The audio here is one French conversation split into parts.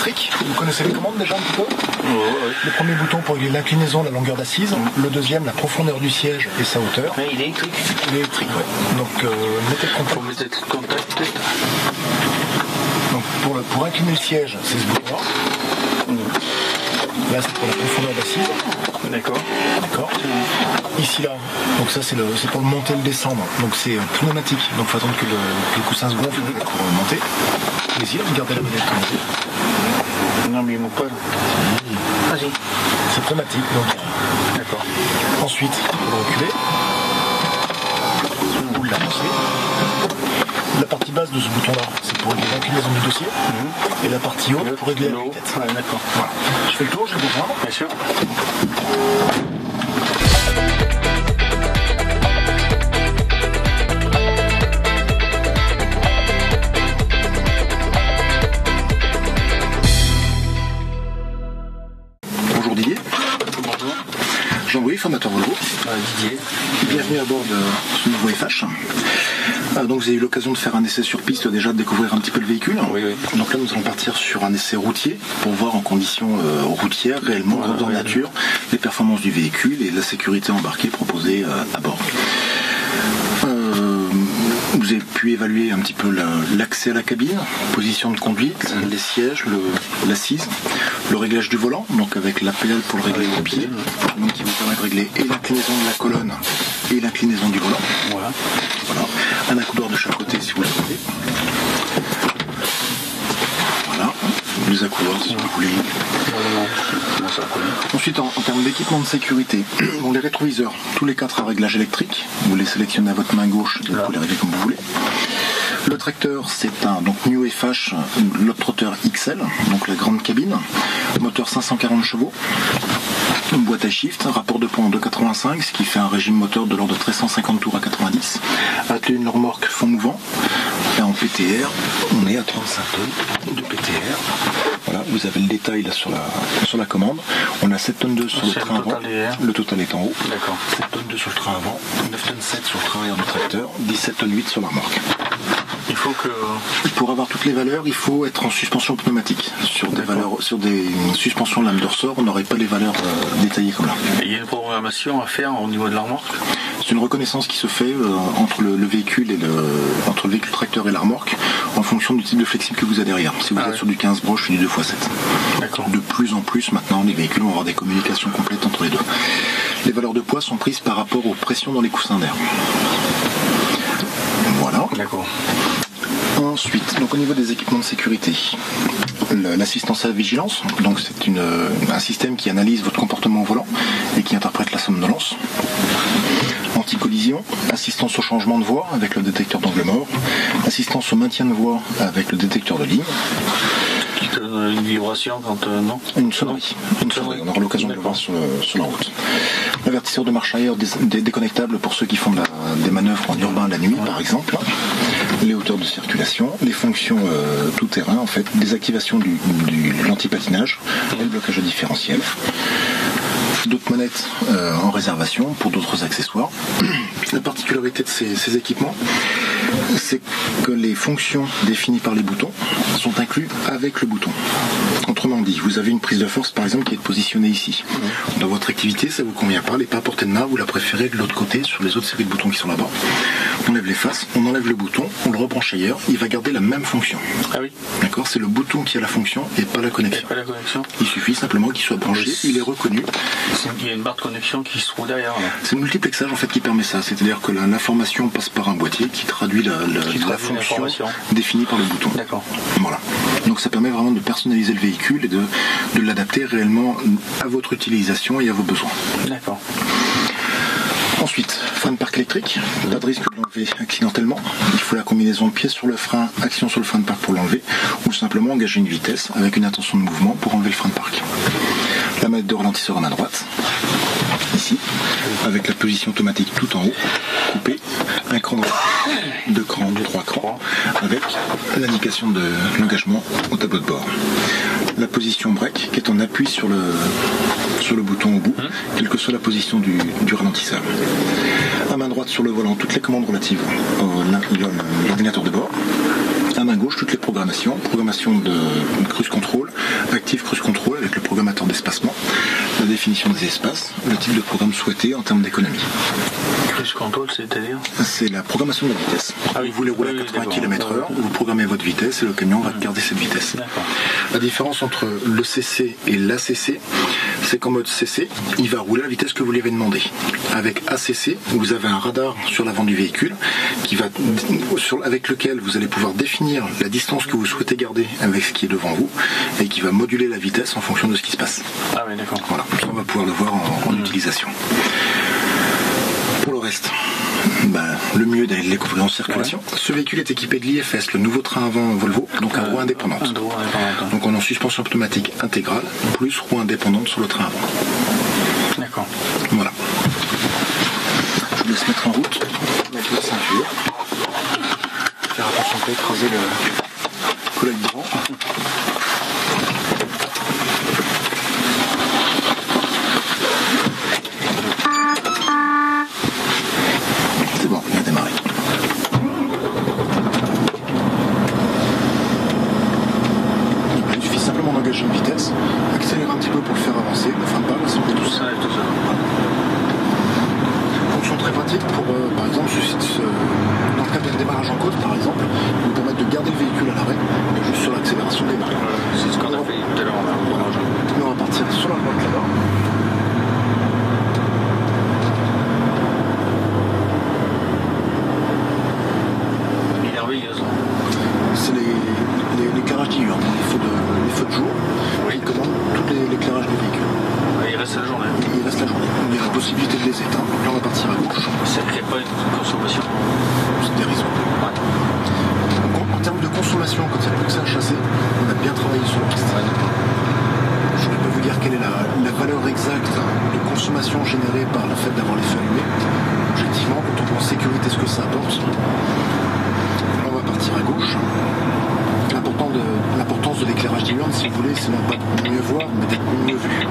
électrique. Vous connaissez les commandes déjà un petit peu? Le premier bouton pour régler l'inclinaison, la longueur d'assise. Le deuxième, la profondeur du siège et sa hauteur. Il est électrique. Il est électrique, ouais. Donc, mettez le contact. Faut mettre le contact peut-être. Donc, pour incliner le siège, c'est ce bouton-là. Là, c'est pour la profondeur d'assise. D'accord. D'accord. Ici, là, donc ça, c'est pour le monter et le descendre. Donc, c'est pneumatique. Donc, il faut attendre que le coussin se gonfle pour monter. Allez-y, là, vous gardez la manette comme Non, mais il ne pas. Vas-y. C'est pneumatique, donc. D'accord. Ensuite, vous le reculez. Vous l'avancez. La partie basse de ce bouton-là, c'est pour régler l'inclinaison du dossier. Et la partie haute pour régler la tête. Ouais, d'accord. Voilà. Je fais le tour, je vais vous prendre. Bien sûr. Bonjour Didier. Bonjour. Jean-Louis, formateur Volvo. Didier. Bienvenue à bord de ce nouveau FH. Donc vous avez eu l'occasion de faire un essai sur piste déjà, de découvrir un petit peu le véhicule. Oui. Donc là nous allons partir sur un essai routier pour voir en conditions routières, réellement, dans nature, les performances du véhicule et la sécurité embarquée proposée à bord. Vous avez pu évaluer un petit peu l'accès à la cabine, position de conduite, les sièges, l'assise, le réglage du volant, donc avec la pédale pour le régler au pied, donc qui vous permet de régler et l'inclinaison de la colonne et l'inclinaison du volant. Voilà. Un accoudoir de chaque côté si vous le souhaitez. Voilà. Les accoudoirs si vous voulez. Ensuite, en termes d'équipement de sécurité, les rétroviseurs, tous les 4 à réglage électrique. Vous les sélectionnez à votre main gauche et vous pouvez les régler comme vous voulez. Le tracteur, c'est un New FH Globetrotter XL, donc la grande cabine, moteur 540 chevaux, une boîte à shift, un rapport de poids en 2,85, ce qui fait un régime moteur de l'ordre de 1350 tours à 90, attelé une remorque fond mouvant, et en PTR, on est à 35 tonnes de PTR. Voilà, vous avez le détail là sur la commande. On a 7 tonnes 2 sur le train avant. Le total est en haut. D'accord. 7 tonnes 2 sur le train avant, 9 tonnes 7 sur le train arrière du tracteur, 17 tonnes 8 sur la remorque. Il faut que... Pour avoir toutes les valeurs, il faut être en suspension pneumatique. Sur des suspensions lame de ressort, on n'aurait pas les valeurs détaillées comme là. Il y a une programmation à faire au niveau de la remorque? C'est une reconnaissance qui se fait entre le véhicule entre le véhicule tracteur et la remorque en fonction du type de flexible que vous avez derrière. Si vous êtes sur du 15 broches ou du 2x7. D'accord. De plus en plus maintenant, les véhicules vont avoir des communications complètes entre les deux. Les valeurs de poids sont prises par rapport aux pressions dans les coussins d'air. Voilà. D'accord. Ensuite, donc au niveau des équipements de sécurité, l'assistance à la vigilance, donc c'est un système qui analyse votre comportement au volant et qui interprète la somnolence. Anti-collision, assistance au changement de voie avec le détecteur d'angle mort, assistance au maintien de voie avec le détecteur de ligne. Une vibration quand non? Une sonnerie. On aura l'occasion de le voir sur la route. L'avertisseur de marche arrière déconnectable pour ceux qui font des manœuvres en urbain la nuit par exemple. Les hauteurs de circulation, les fonctions tout-terrain en fait, désactivation de l'anti-patinage et le blocage de différentiel. D'autres manettes en réservation pour d'autres accessoires. La particularité de ces équipements, c'est que les fonctions définies par les boutons sont inclus avec le bouton. Autrement dit, vous avez une prise de force par exemple qui est positionnée ici. Dans votre activité, ça vous convient pas, elle n'est pas à portée de main, vous la préférez de l'autre côté sur les autres séries de boutons qui sont là-bas. On enlève les faces, on enlève le bouton, on le rebranche ailleurs, il va garder la même fonction. Ah oui. D'accord, c'est le bouton qui a la fonction et pas la connexion. Pas la connexion. Il suffit simplement qu'il soit branché, il est reconnu. Il y a une barre de connexion qui se trouve derrière. Là. C'est le multiplexage en fait qui permet ça, c'est-à-dire que l'information passe par un boîtier qui traduit la fonction définie par le bouton. D'accord. Voilà. Donc ça permet vraiment de personnaliser le véhicule et de l'adapter réellement à votre utilisation et à vos besoins. D'accord. Ensuite, frein de parc électrique, pas de risque de l'enlever accidentellement. Il faut la combinaison pied sur le frein, action sur le frein de parc pour l'enlever, ou simplement engager une vitesse avec une intention de mouvement pour enlever le frein de parc. La manette de ralentisseur à main droite, ici, avec la position automatique tout en haut, coupée, un cran droit, 2 crans, 3 crans, avec l'indication de l'engagement au tableau de bord. La position break qui est en appui sur le bouton au bout, quelle que soit la position du ralentisseur. À main droite sur le volant, toutes les commandes relatives à l'ordinateur de bord. À main gauche, toutes les programmations. Programmation de cruise control, active cruise control avec le programmateur d'espacement, la définition des espaces, le type de programme souhaité en termes d'économie. Cruise control, c'est-à-dire? C'est la programmation de la vitesse. Ah oui. Vous voulez rouler à 80 km/h, vous programmez votre vitesse et le camion va garder cette vitesse. D'accord. La différence entre le CC et l'ACC, c'est qu'en mode CC, il va rouler à la vitesse que vous lui avez demandé. Avec ACC, vous avez un radar sur l'avant du véhicule avec lequel vous allez pouvoir définir la distance que vous souhaitez garder avec ce qui est devant vous et qui va moduler la vitesse en fonction de ce qui se passe. Ah oui, d'accord. Voilà, ça on va pouvoir le voir en utilisation. Pour le reste, le mieux d'aller le découvrir en circulation. Ouais. Ce véhicule est équipé de l'IFS, le nouveau train avant Volvo, donc à roue indépendante. Donc on est en suspension automatique intégrale, plus roue indépendante sur le train avant. D'accord. Voilà. Je vous laisse mettre en route, mettre votre ceinture, faire attention à pas écraser le collègue devant. C'est bon, il a démarré. Il suffit simplement d'engager une vitesse, accélérer un petit peu pour le faire avancer, ne freine pas, ça fait tout ça. Fonction très pratique pour, par exemple, dans le cadre d'un démarrage en côte, par exemple, nous permettre de garder le véhicule à l'arrêt, et juste sur l'accélération démarrer. C'est ce qu'on a fait tout à l'heure. On va partir sur la droite là-bas. C'est l'éclairage diurne, les feux de jour, qui commandent tout l'éclairage du véhicule. Il reste la journée. Il reste la journée. Il y a la possibilité de les éteindre. Là, on va partir à gauche. Ça ne crée pas une consommation. C'est dérisoire. Ouais. En termes de consommation, quand il n'y a plus que ça à chasser, on a bien travaillé sur la piste. Ouais. Je ne peux pas vous dire quelle est la valeur exacte de consommation générée par le fait d'avoir les feux allumés. Objectivement, quand on pense sécurité, ce que ça apporte, là, on va partir à gauche. L'importance de l'éclairage diurne, si vous voulez, c'est non pas de mieux voir, mais d'être mieux vu.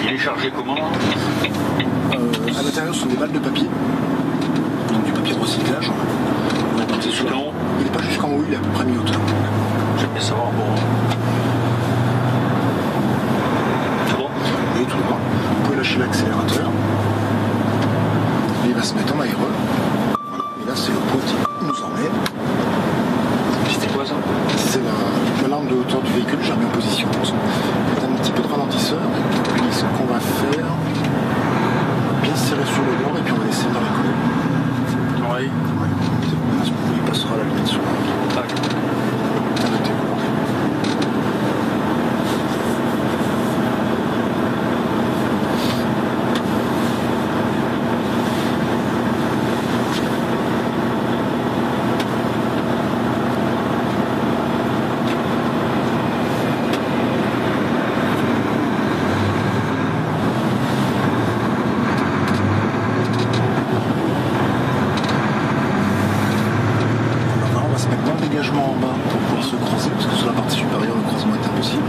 Il est chargé comment? À l'intérieur, ce sont des balles de papier, donc du papier de recyclage. On est parti sur haut. Il n'est pas jusqu'en haut, il est à peu près mi-hauteur. J'aime bien savoir pour. Tout droit? Oui, tout droit. Vous pouvez lâcher l'accélérateur. Et il va se mettre en aéreux. Et là, c'est le point qui nous emmène. C'était quoi ça? C'est l'alarme de hauteur du véhicule, j'ai remis en position. C'est un petit peu de ralentisseur. Et puis ce qu'on va faire, bien serrer sur le bord et puis on va laisser dans la colonne. Oui. Il passera la limite sur la tac. En bas pour pouvoir se croiser, parce que sur la partie supérieure, le croisement est impossible.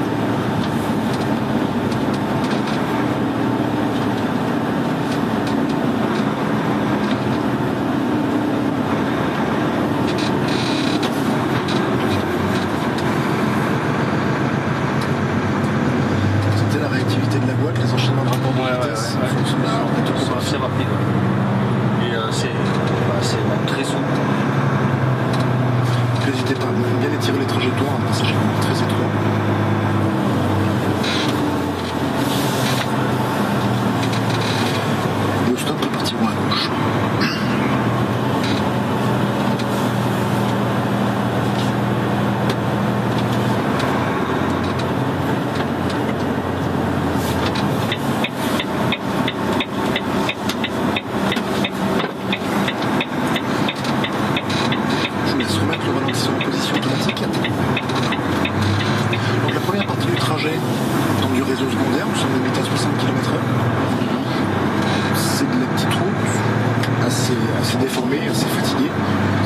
C'était la réactivité de la boîte, les enchaînements de rapport de vitesse. C'est assez rapide. Et c'est même très souple. N'hésitez pas à bien étirer les trajectoires, un passage très étroit. Et au stop, nous partirons à gauche. Dans du réseau secondaire, nous sommes limités à 60 km/h. C'est de la petite route assez déformée, assez fatiguée,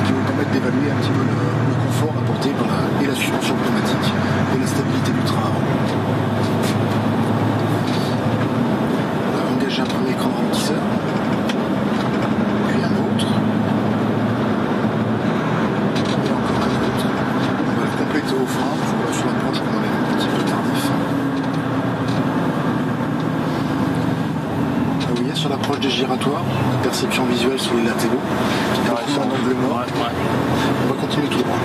qui vous permettre d'évaluer un petit peu le confort apporté par la suspension pneumatique et la stabilité du train. On a engagé un premier écran ralentisseur. l'approche des giratoires, la perception visuelle sur les latéraux, qui correspond en angle mort. Ouais. On va continuer tout droit.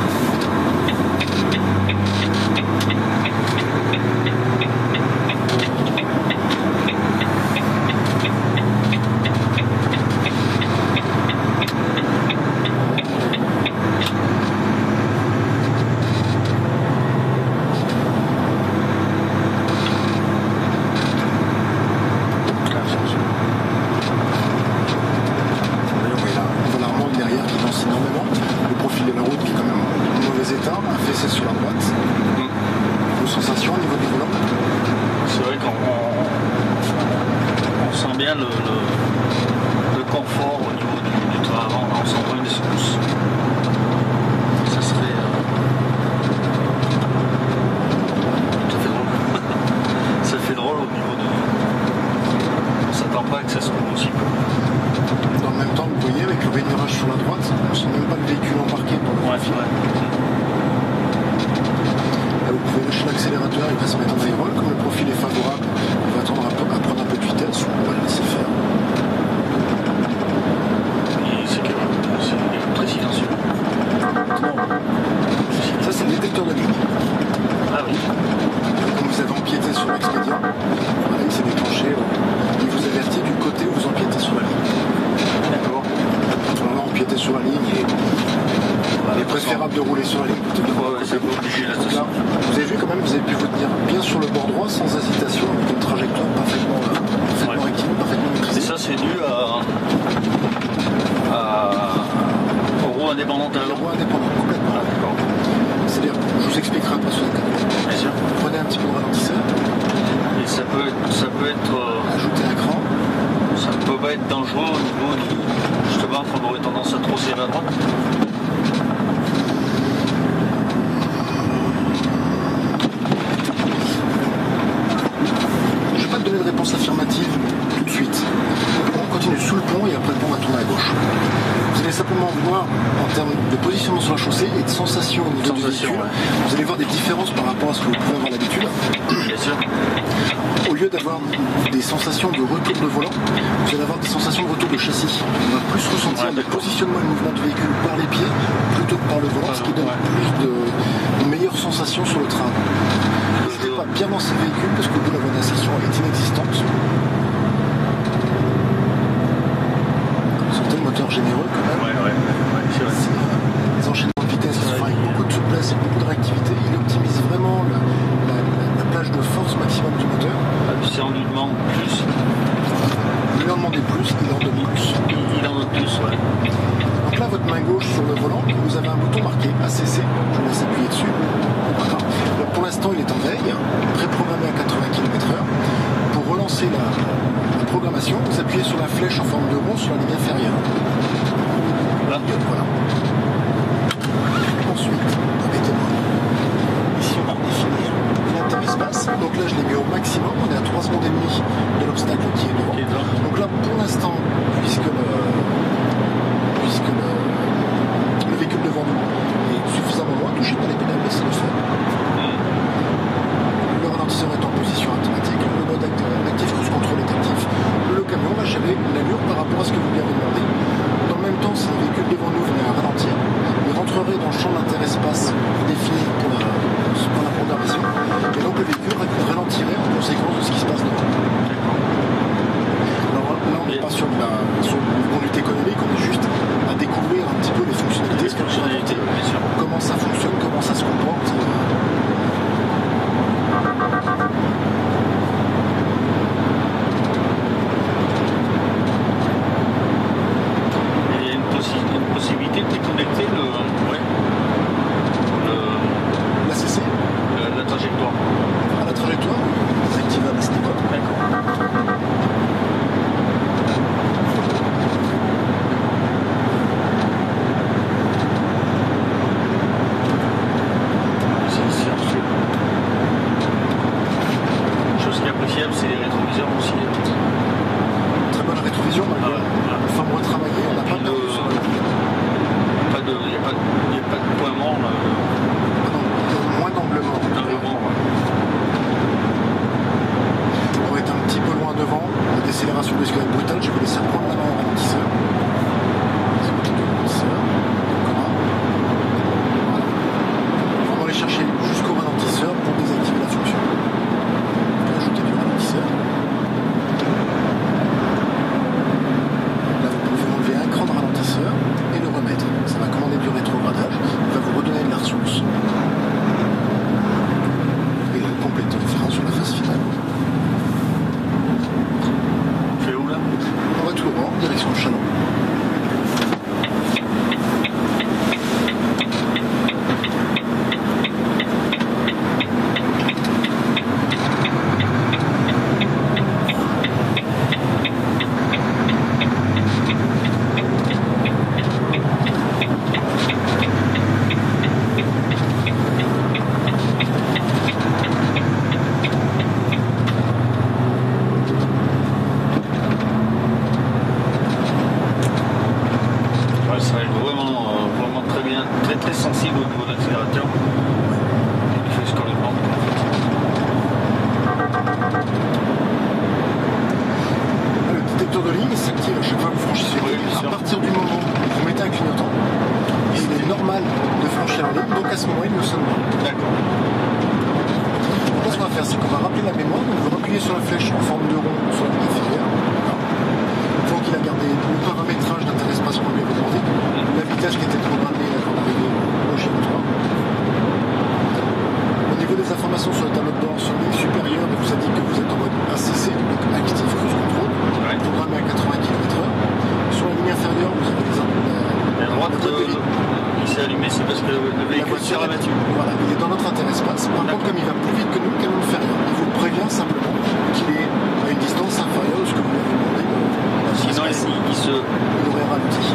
Le confort au niveau du train avant, on sent pas une secousse. Ça serait ça fait drôle. Ça fait drôle au niveau de. On s'attend pas que ça se coule aussi. Dans le même temps, vous voyez, avec le virage sur la droite, on ne sent même pas le véhicule embarqué pour le profil. Là, vous pouvez lâcher l'accélérateur, il va se mettre en high roll. Comme le profil est favorable, on va attendre à prendre un peu de vitesse, on va le laisser faire. C'est très silencieux. Ça, c'est le détecteur de ligne. Ah oui. Comme vous avez empiété sur l'expédient, voilà, il s'est déclenché. Il vous avertit du côté où vous empiétez sur la ligne. D'accord. Voilà, empiéter sur la ligne et il est préférable de rouler sur la ligne plutôt que de rouler. C'est pas obligé là. Donc là, vous avez vu quand même, vous avez pu vous tenir bien sur le bord droit sans hésitation, avec une trajectoire parfaitement rectiligne, parfaitement maîtrisée. Et ça, c'est dû au roue indépendante à Le roue indépendant, complètement. D'accord. C'est-à-dire, je vous expliquerai après sur la caméra. Bien sûr. Prenez un petit peu de ralentisseur. Et ça peut être Ajoutez un cran. ça ne peut pas être dangereux au niveau du. Justement, on aurait tendance à trop serrer à droite. Je ne vais pas te donner de réponse affirmative tout de suite. On continue sous le pont et après le pont va tourner à gauche. Vous allez simplement voir en termes de positionnement sur la chaussée et de sensation au niveau du véhicule. Ouais. Vous allez voir des différences par rapport à ce que vous pouvez avoir d'habitude. Bien sûr. Au lieu d'avoir des sensations de retour de volant, vous allez avoir des sensations de retour de châssis. On va plus ressentir le positionnement et le mouvement du véhicule par les pieds plutôt que par le volant, ce qui donne une meilleure sensation sur le train. N'hésitez pas à bien lancer le véhicule parce que la sensation est inexistante. Sentez le moteur généreux quand même. C'est vrai. Les enchaînements de vitesse se font avec beaucoup de souplesse et beaucoup de réactivité. Il optimise vraiment la plage de force maximum du moteur. Si on lui demande plus, Il en demandait plus, il en donne plus. il en donne plus, ouais. Donc là, votre main gauche sur le volant, vous avez un bouton marqué ACC. Je vous laisse appuyer dessus. Voilà. Donc pour l'instant, il est en veille, préprogrammé à 80 km/h. Pour relancer la programmation, vous appuyez sur la flèche en forme de rond sur la ligne inférieure. Là. Voilà. Ensuite, répétez-moi. Ici, on va redéfinir l'interespace. Donc là, je l'ai mis au maximum. On est à 3 secondes et demie de l'obstacle qui est devant. Donc là, pour l'instant, puisque le véhicule devant nous est suffisamment loin, touchez pas les pédales, laissez le faire. Le ralentisseur est en position automatique. Le mode actif cruise control est actif. Le camion va gérer l'allure par rapport à ce que vous lui avez demandé. Dans le même temps, si le véhicule devant nous venait à ralentir, il rentrerait dans le champ d'interespace défini pour la programmation. Et donc le véhicule ralentirait en conséquence de ce qui se passe devant. Alors là, on n'est pas sur une conduite économique, on est juste à découvrir un petit peu les fonctionnalités, ce qu'elles sont inventées, comment ça fonctionne, comment ça se comporte. Possibilité de déconnecter l'ACC, la trajectoire. À la trajectoire, c'est activable à ce niveau. D'accord. Chose qui est appréciable, c'est les rétroviseurs aussi. Très bonne rétrovision, une forme retravaillée, on n'a pas perdu sur il n'y a pas de point mort là. moins d'angle mort. On va être un petit peu loin devant, la décélération risque d'être brutale, je vais À partir du moment où vous mettez un clignotant, il est normal de franchir la ligne, donc à ce moment il ne sonne pas. D'accord. Donc, ce qu'on va faire, c'est qu'on va rappeler la mémoire, donc vous appuyez sur la flèche en forme de rond sur la ligne inférieure. Une fois qu'il a gardé le paramétrage d'interespace qu'on lui avait demandé, la vitesse qui était programmée avant d'arriver au Géo 3. Au niveau des informations sur le tableau de bord, sur la ligne supérieure, il vous indique que vous êtes en mode ACC, donc Active Cruise Control, programmé à 80 km/h. Sur la ligne inférieure, vous avez la droite il s'est allumé, c'est parce que le véhicule s'est rabattu. Voilà, il est dans notre interespace. Par contre, comme il va plus vite que nous, le camion ne fait rien. Il vous prévient simplement qu'il est à une distance inférieure de ce que vous lui avez demandé. Sinon, il aurait ralenti.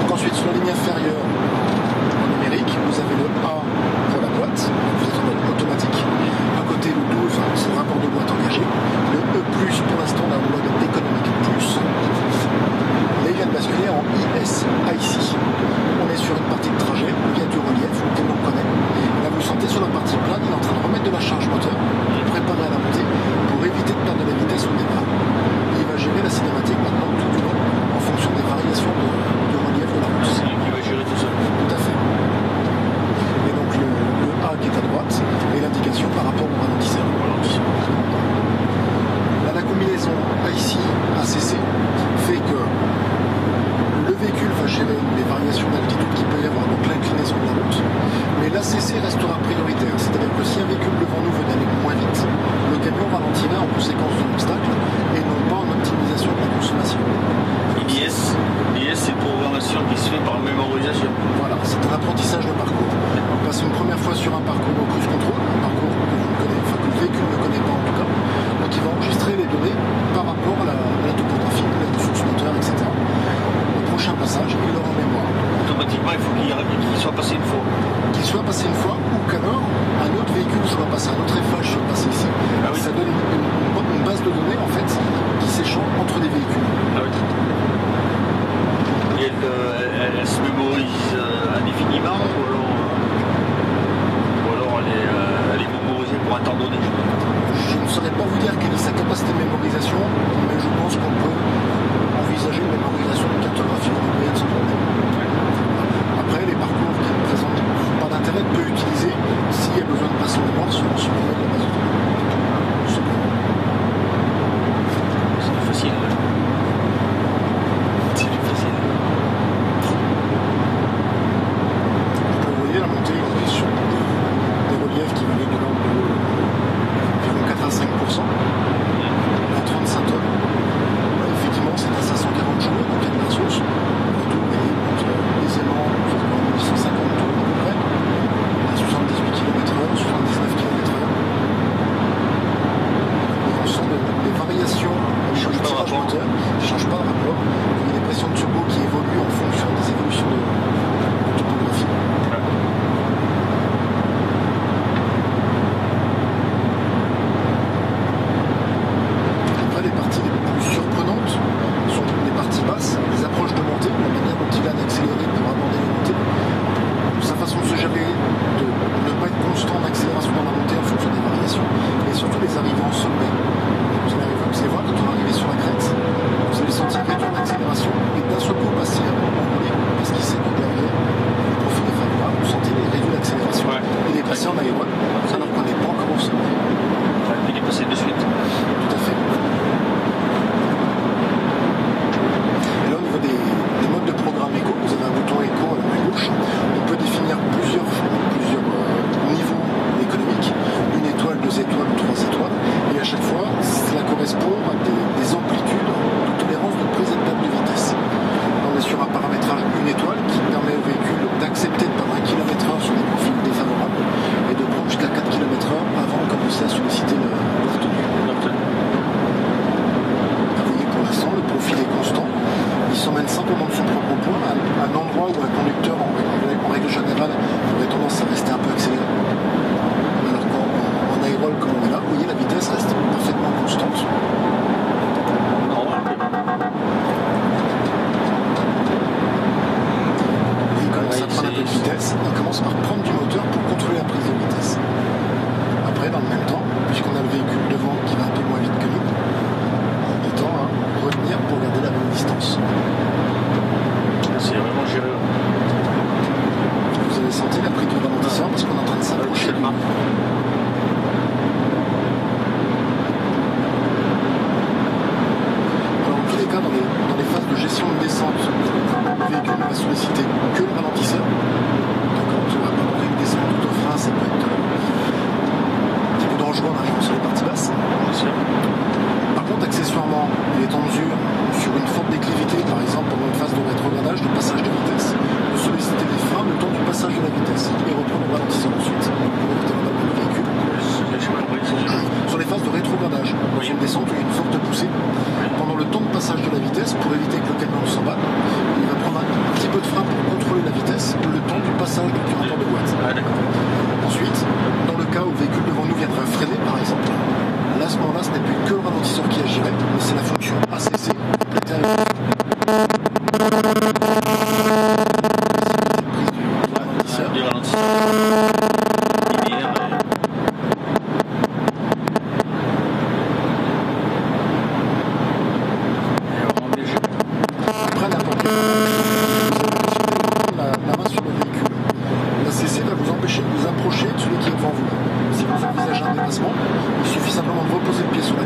Donc ensuite, sur la ligne inférieure, en numérique, vous avez le A pour la boîte. Vous êtes en mode automatique. À côté, le 12, c'est le rapport de boîte engagé. Le E+, pour l'instant, on a le mode économique plus. Là, il vient de basculer en IS, IC. On est sur une partie de trajet, il y a du relief, tout le monde connaît. Là, vous sentez sur la partie plane, il est en train de remettre de la charge moteur, préparer à la montée, pour éviter de perdre de la vitesse au départ. Il va gérer la cinématique maintenant tout du long, en fonction des variations de relief de la route. C'est lui qui va gérer tout seul. Tout à fait. Et donc le A qui est à droite, et l'indication par rapport au ralentisseur. Là, la combinaison IC-ACC fait que le véhicule va gérer les variations d'altitude qu'il peut y avoir, donc l'inclinaison de la route, mais l'ACC restera prioritaire, c'est-à-dire que si un véhicule devant nous venait aller moins vite, le camion ralentirait en conséquence de l'obstacle et non pas en optimisation de la consommation. L'IS, c'est une programmation qui se fait par mémorisation. Voilà, c'est un apprentissage de parcours. On passe une première fois sur un parcours au cruise control, un parcours que vous ne connaissez, enfin que le véhicule ne connaît pas en tout cas, donc il va enregistrer les données par rapport à la topographie, la source moteur, etc. Prochain passage, il l'aura en mémoire. Automatiquement, il faut qu'il soit passé une fois. Qu'il soit passé une fois, ou qu'alors un autre véhicule soit passé, un autre Eiffage soit passé ici. Ah oui. Ça donne une base de données en fait qui s'échange entre les véhicules. Ah oui. Et elle se mémorise indéfiniment ou alors elle est mémorisée pour un temps donné. Je ne saurais pas vous dire quelle est sa capacité de mémorisation, mais je pense qu'on peut envisager une mémorisation de cartographie européenne sans problème. Après, les parcours qui ne présentent pas d'intérêt peut utiliser s'il y a besoin de passer en mémoire sur supplément de la base de données. Simplement. C'est plus facile, ouais. C'est plus facile. Vous voyez la montée, on est sur des reliefs qui varient de l'ordre de 4 à 5%. À 35 tonnes. Effectivement, c'est à 540 jours, donc il y a de la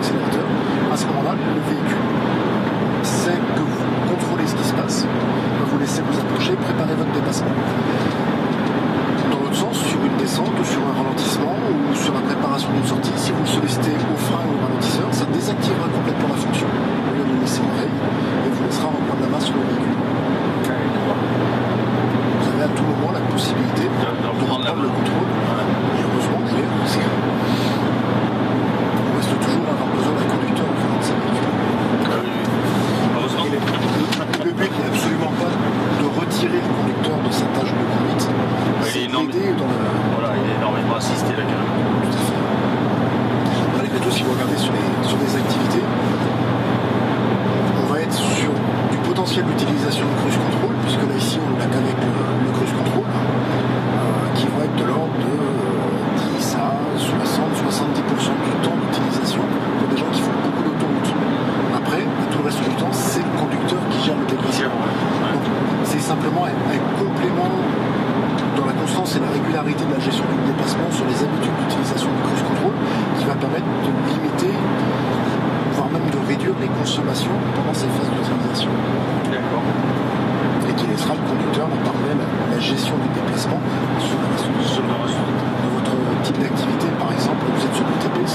l'accélérateur, à ce moment-là, le véhicule sait que vous contrôlez ce qui se passe, va vous laisser vous approcher, préparer votre dépassement. Dans l'autre sens, sur une descente ou sur un ralentissement ou sur la préparation d'une sortie, si vous le sollicitez au frein ou au ralentisseur, ça désactivera complètement la fonction au lieu de le laisser en veille et vous laissera reprendre la main sur le véhicule. Vous avez à tout moment la possibilité de reprendre le contrôle. Et heureusement d'ailleurs, parce qu'on reste toujours à avoir besoin d'un conducteur au volant de sa véhicule. Heureusement. Le but n'est absolument pas de retirer le conducteur de sa tâche de conduite. Il est énormément assisté là quand même. Tout à fait. Malgré tout, si vous regardez sur des activités, on va être sur du potentiel d'utilisation de cruise control, puisque là ici on l'a qu'avec le cruise control, qui va être de l'ordre de 10 à 60-70% du temps d'utilisation pour des gens qui font beaucoup d'autoroute. Après, tout le reste du temps, c'est le conducteur qui gère le déplacement. Donc, c'est simplement un complément dans la constance et la régularité de la gestion du déplacement sur les habitudes d'utilisation du cruise control qui va permettre de limiter, voire même de réduire les consommations pendant ces phases d'utilisation. D'accord. Et qui laissera le conducteur en parallèle la gestion du déplacement sur votre type d'activité. Par exemple, vous êtes sur le TP, oui,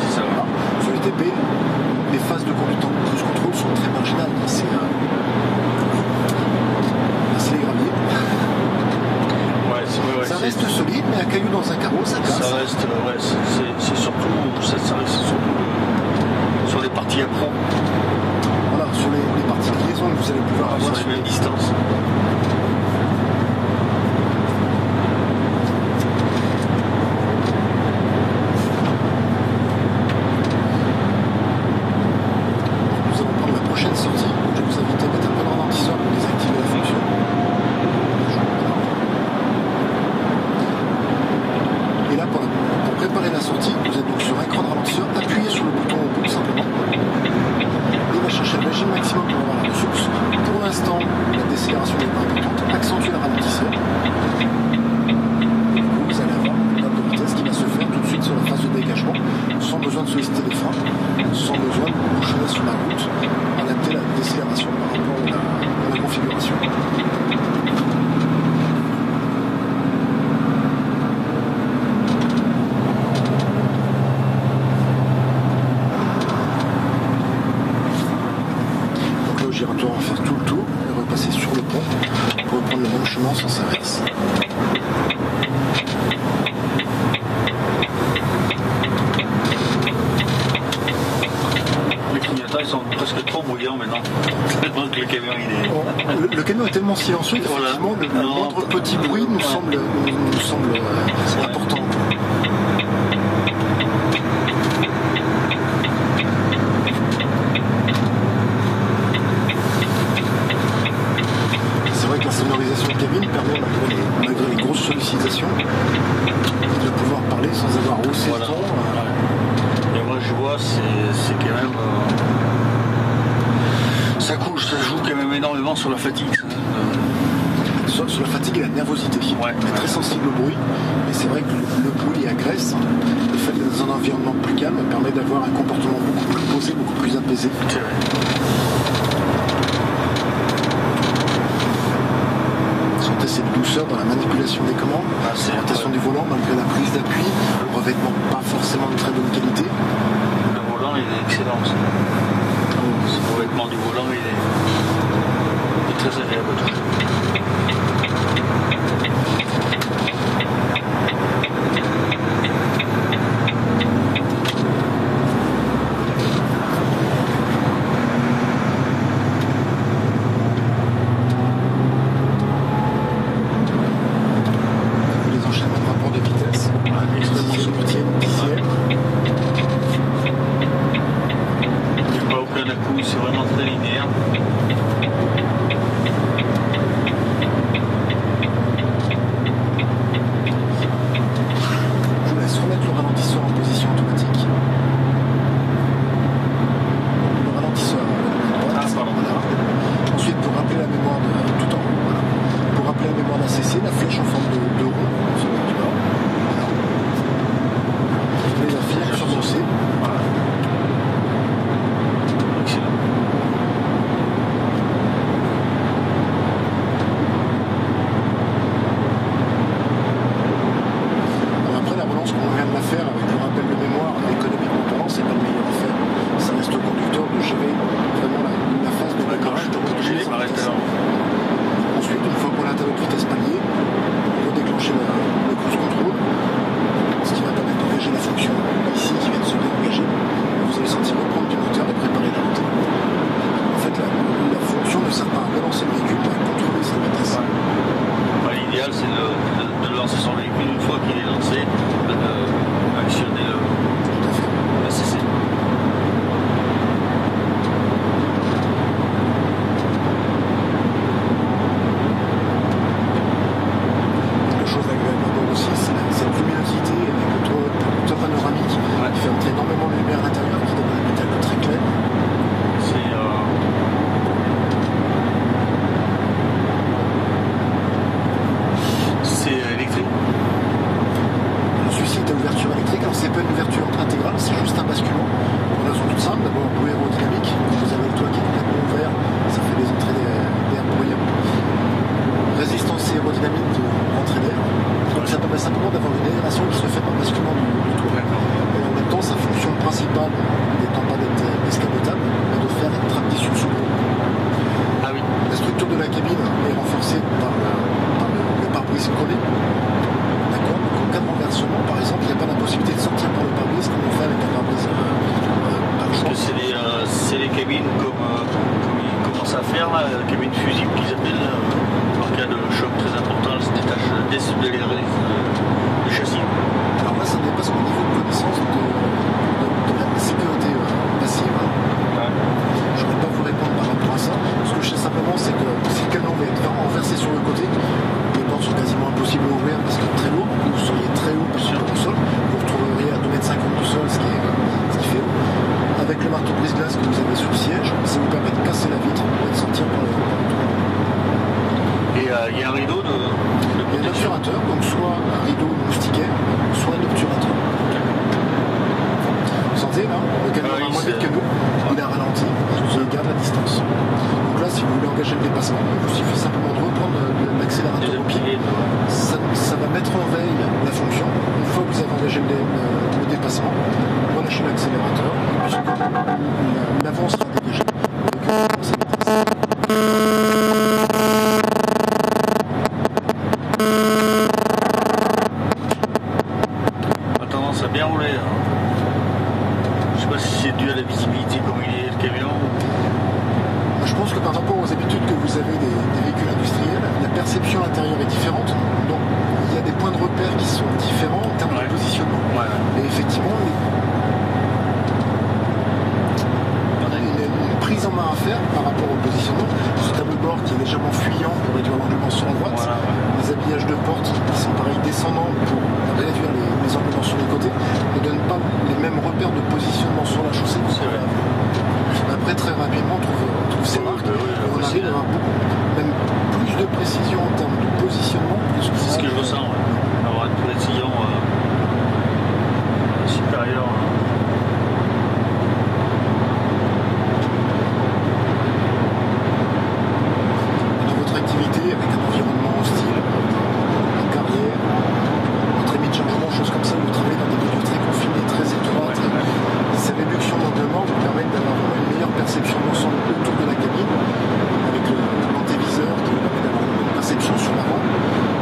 c'est ça. Voilà. Sur le TP, les phases de conduite en cruise control sont très marginales. C'est les graviers. Ça reste solide, mais un caillou dans un carreau, ça casse. Ça reste, c'est surtout, ça reste surtout sur les parties accro. Voilà, sur les parties de liaison que vous allez pouvoir avoir sur les mêmes distances. Nous allons prendre la prochaine sortie. Je vous invite à mettre un peu de ralentisseur pour désactiver la fonction. Et là, pour préparer la sortie, vous êtes donc sur un écran de ralentisseur, appuyez sur le bouton au bout simplement. Il va chercher le régime maximum pour avoir la ressource. Pour l'instant, la décélération n'est pas importante. Accentuez le ralentisseur. Et vous allez avoir une barre de vitesse qui va se faire tout de suite sur la phase de dégagement, sans besoin de solliciter les freins, sans besoin de boucher sur la route, adapter la décélération par rapport à la configuration. Giratoire en faire tout le tour et repasser sur le pont pour reprendre le même chemin sans s'inverse. Les clignotants ils sont presque trop bruyants maintenant. Le camion Le camion est tellement silencieux qu'effectivement le moindre petit bruit nous semble important. La sonorisation de cabine permet, malgré les grosses sollicitations, de pouvoir parler sans avoir haussé le ton. Et moi je vois, c'est quand même... ça joue quand même énormément sur la fatigue. Sur la fatigue et la nervosité. On est très sensible au bruit, mais c'est vrai que le bruit agresse. Le fait d'être dans un environnement plus calme permet d'avoir un comportement beaucoup plus posé, beaucoup plus apaisé. C'est vrai. Cette douceur dans la manipulation des commandes, l'orientation du volant malgré la prise d'appui, le revêtement pas forcément de très bonne qualité. Le volant il est excellent aussi. Ce revêtement du volant il est très agréable à toucher. C'est vraiment très linéaire. n'étant pas d'être escamotable, mais de faire une trappe d'issue sous l'eau. Ah oui. La structure de la cabine est renforcée par le pare-brise collé. D'accord. Donc en cas de renversement, par exemple, il n'y a pas la possibilité de sortir par le pare-brise comme on fait avec un pare-brise par Parce choix. que c'est les cabines comme ils commencent à faire, là, cabines fusibles qu'ils appellent, en cas de choc très important, elles se détachent des châssis. Alors là, ça dépasse mon niveau de connaissance de la sécurité passive. Ouais. Je ne pourrais pas vous répondre par rapport à ça. Ce que je sais simplement, c'est que si le camion va être renversé sur le côté, les portes sont quasiment impossibles à ouvrir parce que très lourd. Vous seriez très haut par rapport au sol. Vous retrouveriez à 2,50 m du sol, ce qui fait haut. Avec le marteau brise-glace que vous avez sous le siège, ça vous permet de casser la vitre et de sortir par le tour. Et il y a un rideau de Il y a un protection. obturateur, donc soit un rideau moustiquaire, soit un obturateur. Vous sentez là, le camion Ah oui, a moins vite c'est- que nous, il a ralenti, il garde la distance. Donc là, si vous voulez engager le dépassement, il vous suffit simplement de reprendre l'accélérateur au pied. Ça va mettre en veille la fonction. Une fois que vous avez engagé le dépassement, relâchez l'accélérateur, et puis l'avant sera dégagé. Donc, ça dépasse. A tendance à bien rouler. Hein. Je sais pas si c'est dû à la visibilité comme il est le camion. Je pense que par rapport aux habitudes que vous avez des véhicules industriels, la perception intérieure est différente. Donc il y a des points de repère qui sont différents en termes Ouais. de positionnement. Ouais. Et effectivement, on a une prise en main à faire par rapport au positionnement. Ce tableau de bord qui est légèrement fuyant pour réduire l'englement sur la droite. Voilà, ouais. Les habillages de porte qui sont pareils descendants pour réduire les englements sur les côtés ne donnent pas les mêmes repères de positionnement sur la chaussée. C'est vrai. Après, très rapidement, on trouve ces marques oui, et on possible. arrive à avoir même plus de précision en termes de positionnement que ce que C'est ce que je ressens. Ouais. Avoir une précision supérieure. Dans votre activité, avec un environnement hostile, en carrière, en trémie de chargement, choses comme ça, vous travaillez dans des milieux très confinés, très étroits. Ces réductions d'englement vous permettent d'avoir vraiment une meilleure perception d'ensemble autour de la cabine, avec l'antéviseur qui vous permet d'avoir une bonne perception sur l'avant,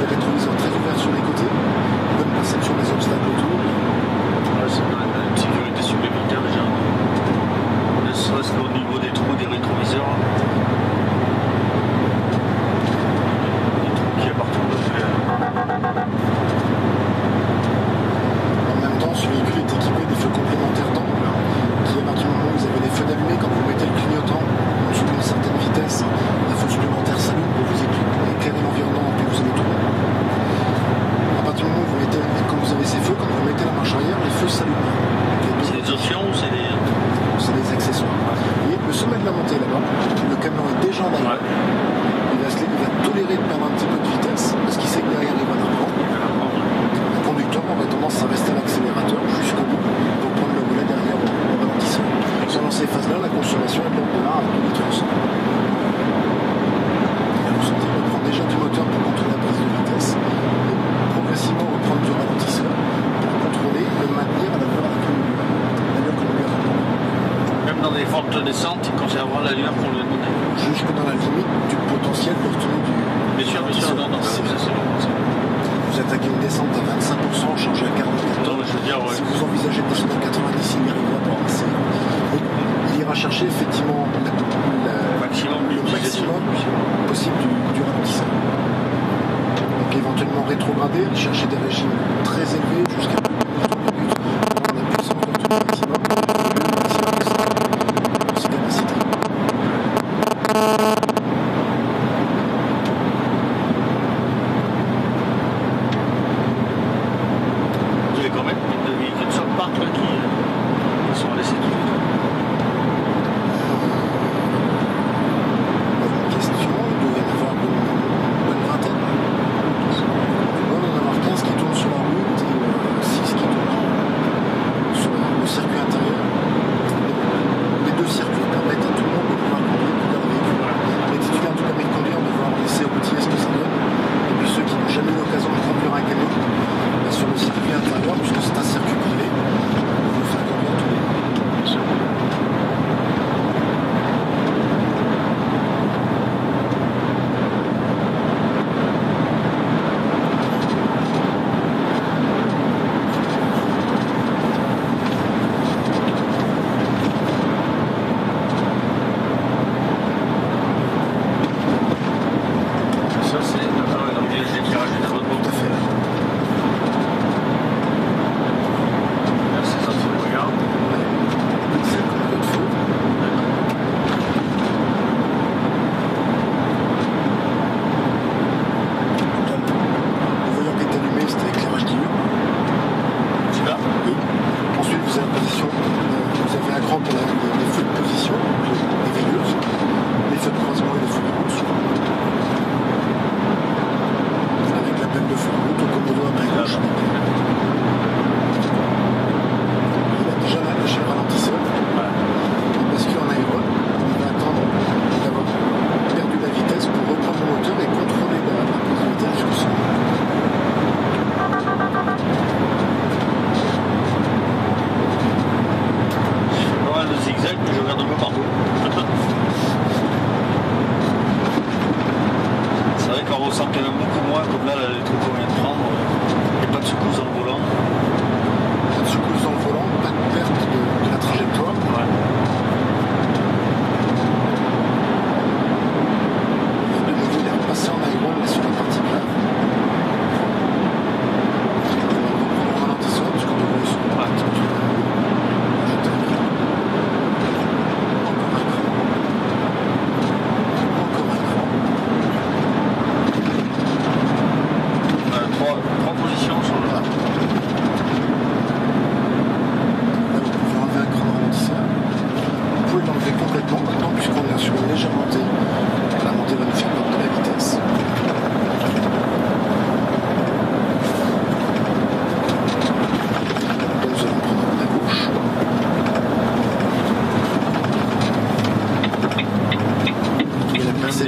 des rétroviseurs très ouverts sur les côtés, une bonne perception des obstacles autour. Ouais, c'est une sécurité supplémentaire déjà. Ne serait-ce qu'au niveau des trous des rétroviseurs. Des trous qui appartiennent En même temps, ce véhicule est équipé des feux complémentaires d'angle, qui à partir du moment où vous avez les feux d'allumé, quand vous mettez le clignotant en dessous d'une certaine vitesse, un feu supplémentaire s'allume pour vous éclairer l'environnement que vous allez tourner. À partir du moment où vous mettez, quand vous avez ces feux, quand vous mettez la marche arrière, les feux s'allument. C'est des options ou c'est des. C'est des accessoires. Et le sommet de la montée là-bas, le camion est déjà en arrière. Il va tolérer de perdre un petit peu de vitesse parce qu'il sait que derrière il va la reprendre. Le conducteur aurait tendance à rester à l'accélérateur jusqu'au bout pour prendre le volet derrière au ralentisseur. Dans ces phases-là, la consommation est de l'ordre de 1 à 2 litres au 100. Vous sentez reprendre déjà du moteur pour contrôler la prise de vitesse et progressivement reprendre du ralentisseur pour contrôler et maintenir à l'allure que nous lui avons donnée. Même dans des fortes descentes, il conservera l'allure qu'on lui a donnée. Jusque dans la limite du potentiel pour tenir du. Bien sûr, non, ça c'est bon. Vous attaquez une descente à 25%, chargé à 44 Non, mais je veux dire, ouais. Si vous envisagez de descendre à 90, il n'y arrivera pas. Donc, il ira chercher effectivement Maximum le d'utilisation. maximum possible du ralentisseur. Donc éventuellement rétrogradé, aller chercher des régimes très élevés jusqu'à 2 minutes, pour la puissance d'obtenir le maximum, de ses capacités. Vous avez combien de véhicules sur le parc là, qui sont laissés tout de suite?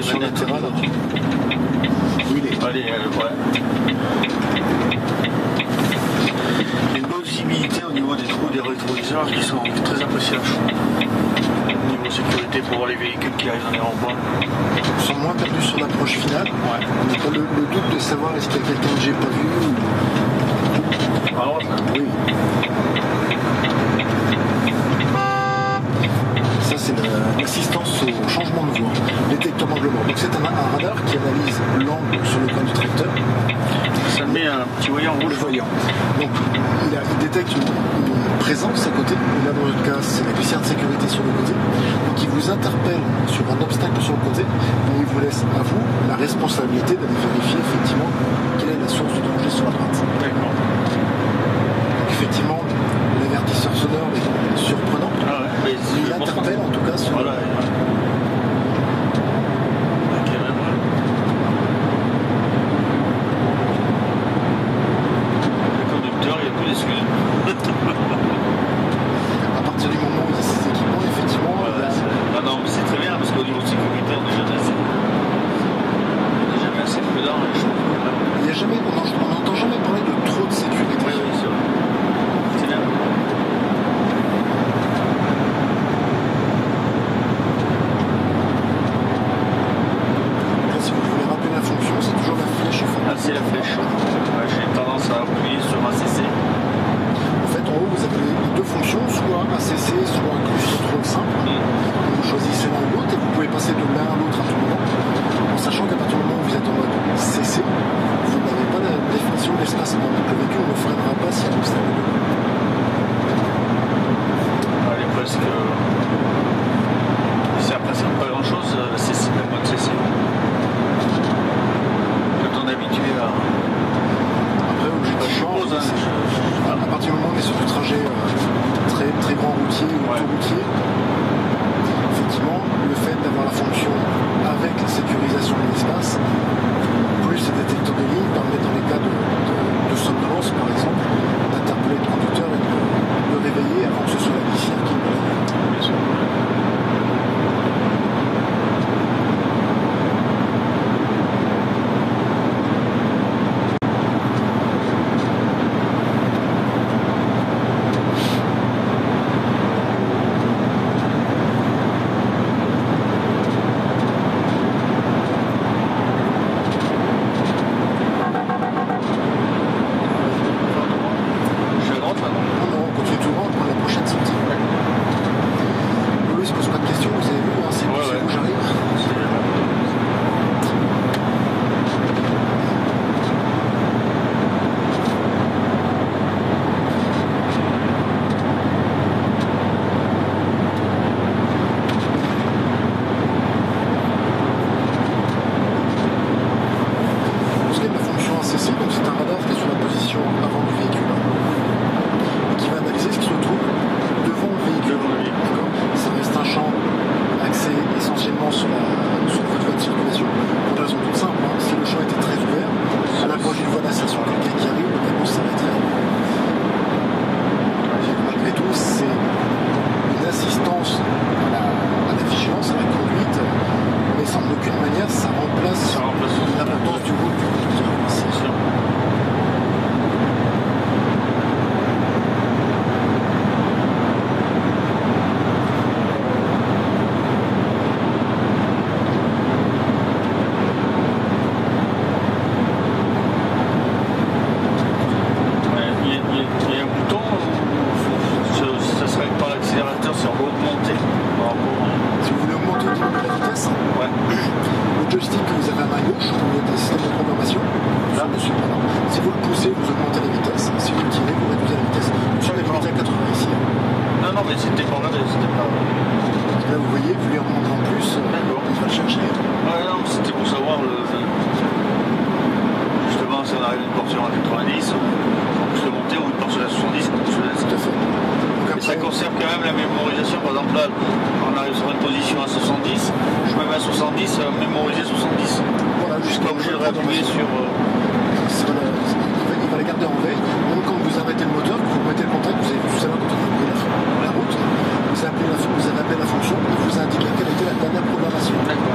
fonction latérale. Oui, Allez, ouais. Il y a une bonne visibilité au niveau des trous des rétroviseurs qui sont très appréciables. Au niveau sécurité pour voir les véhicules qui arrivent dans les ronds-points. Ils sont moins perdus sur l'approche finale. Ouais. On n'a pas le doute de savoir est-ce qu'il y a quelqu'un que j'ai pas vu. Alors, Oui. Ça, c'est l'assistance au changement de voie, détecteur d'angle mort. Donc, c'est un radar qui analyse l'angle sur le coin du tracteur. ça met un petit voyant Le rouge. voyant. Donc, il détecte une présence à côté. Et là, dans notre cas, c'est la glissière de sécurité sur le côté. Donc, il vous interpelle sur un obstacle sur le côté. Et il vous laisse à vous la responsabilité d'aller vérifier effectivement quelle est la source du danger sur la droite. D'accord. Donc, effectivement, l'avertisseur sonore est surprenant. Ah ouais. Mais Il interpelle en tout cas sur Voilà. Ok, ouais. Le conducteur, il n'y a plus d'excuses. à partir du moment où il y a ces équipements, effectivement, Voilà, ah non, mais c'est très bien parce qu'au niveau de sécurité, on n'est jamais assez prudent. il y a jamais, on n'entend jamais parler de trop de sécurité. Oui, c'est vrai. C'est bien. Là, si vous voulez rappeler la fonction, c'est toujours la flèche. Ah, c'est la flèche. Ouais, j'ai tendance à appuyer sur ACC. En fait, en haut, vous avez les deux fonctions, soit ACC, soit inclus contrôle simple. Vous choisissez l'un ou l'autre et vous pouvez passer de l'un à l'autre à tout moment, en sachant qu'à partir du moment où vous êtes en mode CC, vous n'avez pas la définition de l'espacement. Donc le véhicule ne freinera pas s'il y a un obstacle. Elle est presque. Ça représente pas grand chose, la CC, la mode CC. Quand on est habitué à. Après, objectivement, Je suppose, hein, à partir du moment où on est sur du trajet très, très grand routier ou autoroutier, effectivement, le fait d'avoir la fonction avec la sécurisation de l'espace, plus les détecteurs de ligne permet dans les cas de somnolence, par exemple, d'interpeller le conducteur et de le réveiller avant que ce soit la glissière qui le réveille. Bien sûr. Je suis à droite maintenant. Non, on continue tout droit, on prend la prochaine sortie. Louis se pose pas de questions, vous avez vu, hein, c'est Ouais, ouais. où j'arrive. Pour ce qui est de la fonction ACC, donc c'est un radar qui est sur la position avant du véhicule et qui va analyser ce qui se trouve devant le véhicule. D'accord. Ça reste un champ axé essentiellement sur votre voie de circulation pour une raison toute simple. Hein. Si le champ était très ouvert, à l'approche d'une voie d'insertion, quelqu'un qui arrive, le camion s'arrêterait. Malgré tout, c'est une assistance à la vigilance, à la conduite, mais sans aucune manière ça remplace l'importance du rôle du conducteur. C'est sûr. Il y a un bouton où ça serait pas l'accélérateur, c'est en augmenté par rapport. Si vous voulez augmenter au niveau de la vitesse, Ouais. le joystick que vous avez à main gauche, il y a des systèmes de programmation. Là, dessus, voilà. Si vous le poussez, vous augmentez la vitesse. Si vous le tirez, vous réduisez la vitesse. Sur la limite à 80 ici. Non, non, mais c'était pas regardé, c'était pas. Là, vous voyez, vous lui remontez en plus, D'accord. il va le chercher. Ouais, non, c'était pour savoir justement si on arrive à une portion à 90, on peut le monter ou une portion à 70, on peut se laisser. Tout à fait. Donc Mais ça après, conserve quand même la mémorisation. Par exemple, là, on arrive sur une position à 70, je me mets à 70, ça va mémoriser 70. voilà, Je suis jusqu'à pas obligé de réappuyer sur. il va les garder en veille. Donc quand vous arrêtez le moteur, que vous mettez le contact, vous avez vu tout à l'heure quand on a appelé la route, vous avez appelé la fonction, il vous indique quelle était la dernière programmation. D'accord.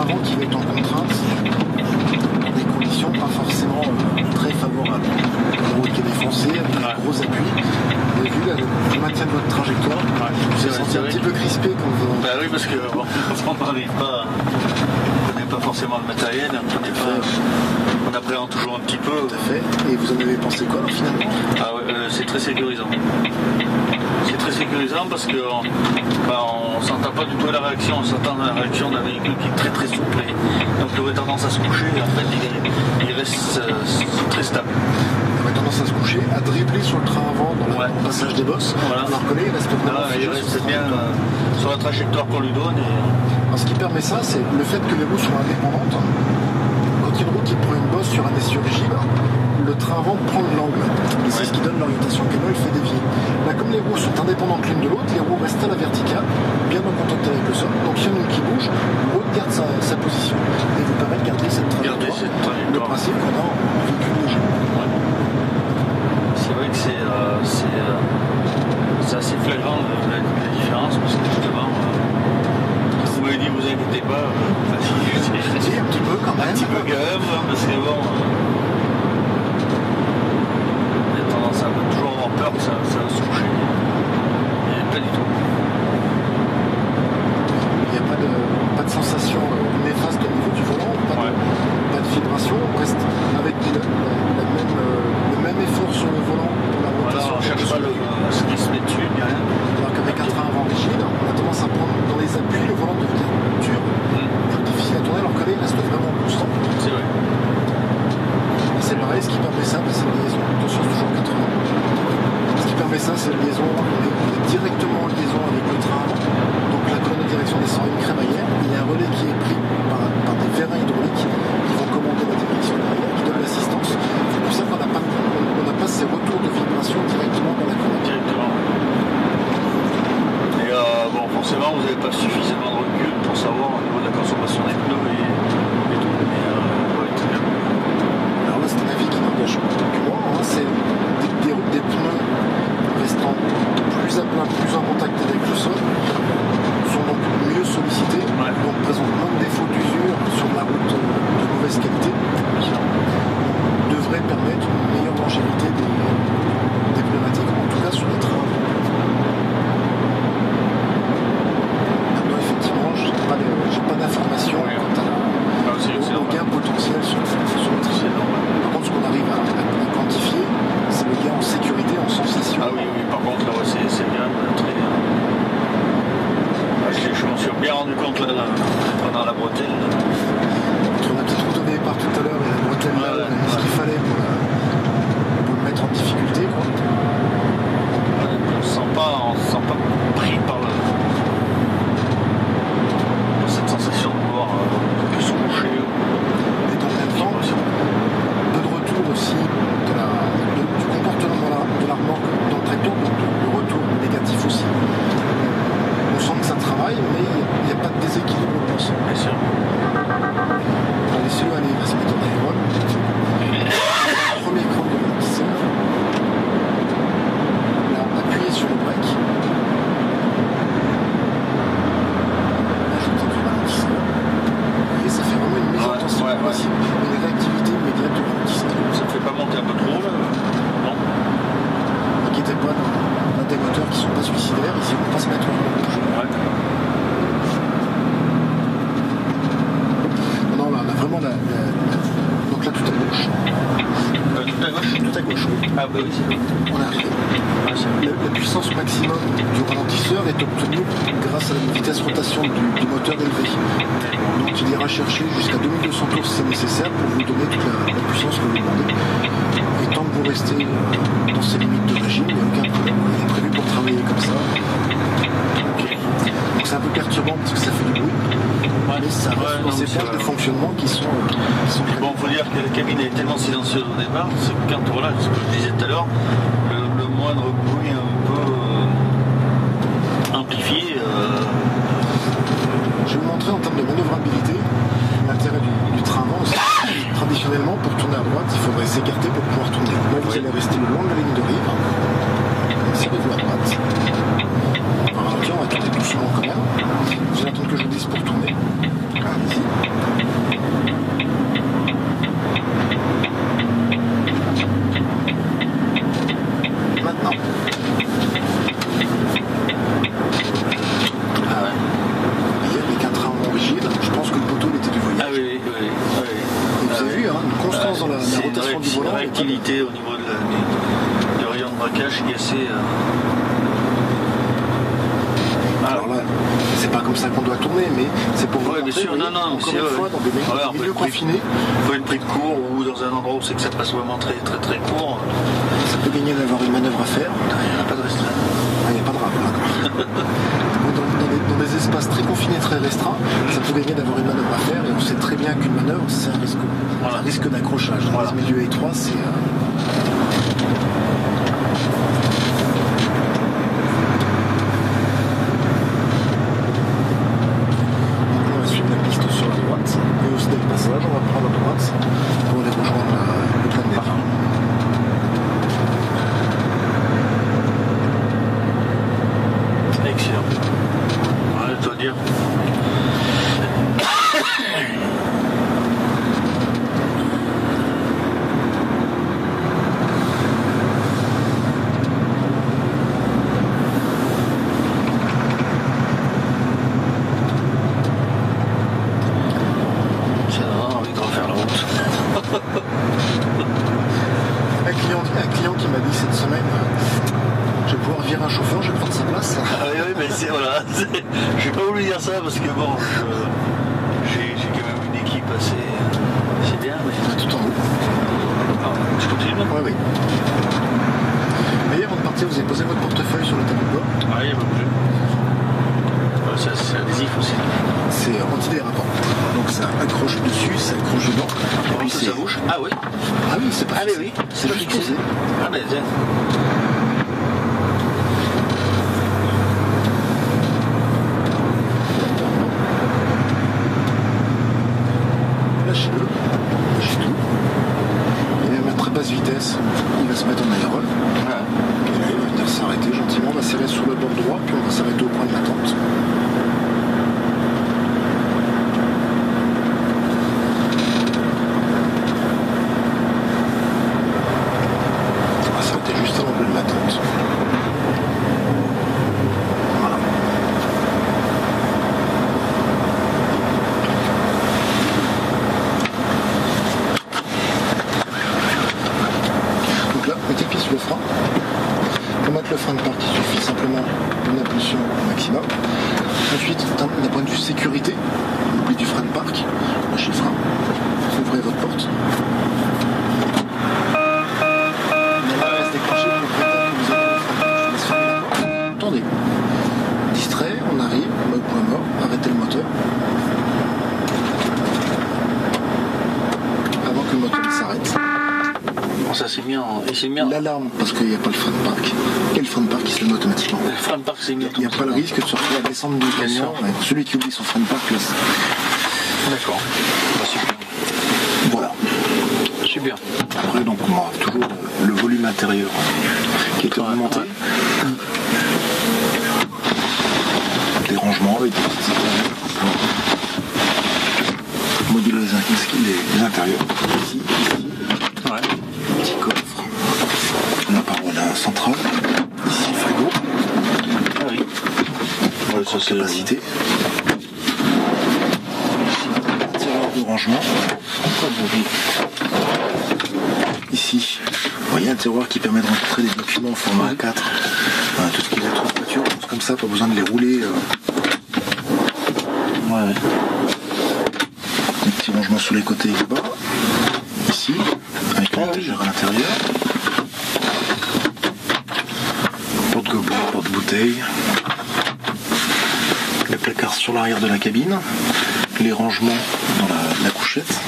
avant qui va être en contrainte dans des conditions pas forcément très favorables. La route qui est défoncée, avec un gros appui. Vous avez vu le maintien de votre trajectoire. Vous vous êtes senti un petit peu crispé quand vous... Bah oui, parce que bon, on n'arrive pas, on connaît pas forcément le matériel, on appréhende toujours un petit peu. Tout à fait. Et vous en avez pensé quoi alors, finalement? Ah ouais, c'est très sécurisant. C'est très sécurisant parce que on s'entend pas du tout à la réaction, on s'entend à la réaction d'un véhicule qui est très très souple. Donc il aurait tendance à se coucher et en fait il reste très stable. Il aurait tendance à se coucher, à dribbler sur le train avant dans le passage des bosses. Voilà. On le reconnaît, il reste vraiment il reste bien sur la trajectoire qu'on lui donne. Alors, ce qui permet ça, c'est le fait que les roues soient indépendantes. Quand il y a une roue qui prend une bosse sur un essieu rigide, le train avant prend de l'angle. Et c'est ce qui donne l'orientation que il fait dévier. Là, comme les roues sont indépendantes l'une de l'autre, les roues restent à la verticale, bien en contact avec le sol. Donc s'il y en a une qui bouge, l'autre garde sa position. Et vous permet de garder cette trajectoire. Le principe qu'on a en véhicule léger. Ouais. C'est vrai que c'est assez flagrant la différence, parce que justement, vous m'avez dit, vous inquiétez pas, Si, un petit peu quand même. Un petit peu quand même, parce que bon, il y a tendance à toujours avoir peur que ça va se coucher. Et pas du tout. Il n'y a pas de sensation néfaste au niveau du volant, pas de vibration, on reste avec le même effort sur le volant pour la rotation. On ne cherche pas ce qui se met dessus, ni rien. Alors qu'avec un train avant rigide, on a tendance à prendre dans les appuis, le volant devient dur, plus difficile à tourner, alors que là, il reste vraiment constant. C'est vrai. Et c'est pareil, ce qui permet ça, c'est la liaison. Attention, c'est toujours 80. Ce qui permet ça, c'est la liaison, on est directement en liaison avec le train avant. Donc la colonne de direction descend une crémaillère, il y a un relais qui est pris par des vérins hydrauliques qui vont commander la direction derrière, qui donnent l'assistance. C'est pour ça qu'on n'a pas ces retours de vibration directement dans la colonne. Directement. Et bon, forcément, vous n'avez pas suffisamment de recul pour savoir au niveau de la consommation des pneus et tout. Mais très bien. Alors là, c'est un avis qui n'engage que moi. C'est des pneus restant plus à plat, plus en contact avec le sol, sont donc mieux sollicités, donc présentent moins de défauts d'usure sur de la route de mauvaise qualité, devrait permettre une meilleure longévité des pneumatiques, en tout cas sur les trains. Maintenant, effectivement, j'ai pas d'informations quant au gain potentiel sur le train. Par contre, ce qu'on arrive à quantifier, c'est le gain en sécurité, en sensation. Ah oui, par contre, là, c'est bien, très bien. Je m'en suis bien rendu compte là, pendant la bretelle. Entre la petite route au départ tout à l'heure et la bretelle là, ce qu'il fallait pour le mettre en difficulté, quoi. On ne se sent pas pris par cette sensation de pouvoir se coucher. Et dans le même temps, peu de retour aussi du comportement de la remorque dans le tracteur, donc le retour négatif aussi. On sent que ça travaille, mais il n'y a pas de déséquilibre dans l'ensemble. Bien sûr. Laissez-le aller, il va se mettre en aérone. Premier cran de l'amortisseur. Là, appuyez sur le break. Ajoutez du ralentisseur. Vous voyez, ça fait vraiment une mise en tension progressive, une réactivité immédiate du ralentisseur. Ça ne fait pas monter un peu trop là? Non. N'inquiétez pas, on a des moteurs qui ne sont pas suicidaires, ici on ne va pas se mettre en rouge. Non, là, on a vraiment donc là tout à gauche. Tout à gauche? Tout à gauche, oui. Ah bah oui, c'est bon. On est arrivé. La puissance maximum du ralentisseur est obtenue grâce à la vitesse rotation du moteur élevé. Donc il ira chercher jusqu'à 2200 tours si c'est nécessaire pour vous donner toute la puissance que vous demandez. Et tant que vous restez dans ces limites de régime, il n'y a aucun problème. Il est prévu pour travailler comme ça. Donc c'est un peu perturbant parce que ça fait du bruit. Mais ça reste dans ces plages de fonctionnement qui sont bon, il faut dire que la cabine est tellement silencieuse au départ, c'est que quand, voilà, ce que je disais tout à l'heure, le moindre bruit un peu amplifié. Je vais vous montrer en termes de manœuvrabilité l'intérêt du train avant aussi. Traditionnellement, pour tourner à droite, il faudrait s'écarter pour pouvoir tourner. Là, vous allez rester le long de la ligne de rive. Serrez-vous à droite. On va ralentir, on va tourner doucement quand même. Vous allez attendre que je vous dise pour tourner. Allez-y. versatilité au niveau du rayon de braquage qui est assez... Alors là, c'est pas comme ça qu'on doit tourner, mais c'est pour vous bien sûr, encore une fois, dans des milieux confinés. Il faut être pris de court ou dans un endroit où c'est que ça passe vraiment très très très court. Ça peut gagner d'avoir une manœuvre à faire. Il n'y a pas de restreint. Il n'y a pas de rap, d'accord. Dans des espaces très confinés, très restreints, ça peut gagner d'avoir une manœuvre à faire, et on sait très bien qu'une manœuvre, c'est un risque, voilà. Un risque d'accrochage. Dans les milieux étroits, c'est... On va prendre à droite pour aller rejoindre le plan de départ. Excellent. Ouais, je dois dire. Un client qui m'a dit cette semaine, je vais pouvoir virer un chauffeur, je vais prendre sa place. Ah oui, mais c'est voilà. Je n'ai pas voulu dire ça parce que bon, j'ai quand même une équipe assez. C'est bien, mais. Tout en haut. Ah, je continue maintenant. Oui. Mais avant de partir, vous avez posé votre portefeuille sur le tableau de bord. Ah, il va bouger. Ça, c'est adhésif aussi. C'est antidérapant. Donc ça accroche dessus, ça accroche dedans. Et puis ça bouge. Ah oui. Ah oui, c'est pas fixé. Oui. C'est juste posé. Ah ben tiens. Lâchez-le. Lâchez tout. Il va mettre très basse vitesse. Il va se mettre en aérole. Ouais. Et là, il va venir s'arrêter gentiment. On va serrer sur le bord droit, puis on va s'arrêter au point de l'attente. Juste avant de l'attente. Voilà. Donc là, mettez le pied sur le frein. Pour mettre le frein de parc, il suffit simplement d'une impulsion maximum. Ensuite, d'un point de vue sécurité, l'oubli du frein de parc, lâchez le frein, ouvrez votre porte. Attendez. Distrait, on arrive, mode point mort, arrêtez le moteur. Avant que le moteur s'arrête. Bon, ça s'est mis en. L'alarme, parce qu'il n'y a pas le frein de parc. Et le frein de parc, il se le met automatiquement. Le frein de parc s'est mis automatiquement. Il n'y a pas le risque de se retrouver à descendre du camion. Celui qui oublie son frein de parc, laisse. D'accord. Bah, super. Voilà. Super. Après, donc, on aura toujours le volume intérieur qui est augmenté. Ouais. Des rangements avec des petits intérieurs pour moduler les intérieurs. Ici. Ouais. Petit coffre. La paroi centrale. Ici, frigo. Ah oui. Ouais, ça c'est capacité. Tireur de rangement. Ici, vous voyez un tiroir qui permet de rentrer des documents en format A4. Tout ce qui est votre voiture, comme ça, pas besoin de les rouler. Ouais. Des petits rangements sur les côtés et bas. Ici, avec un étagère à l'intérieur. Porte-gobelet, porte-bouteille. Les placards sur l'arrière de la cabine. Les rangements dans la couchette.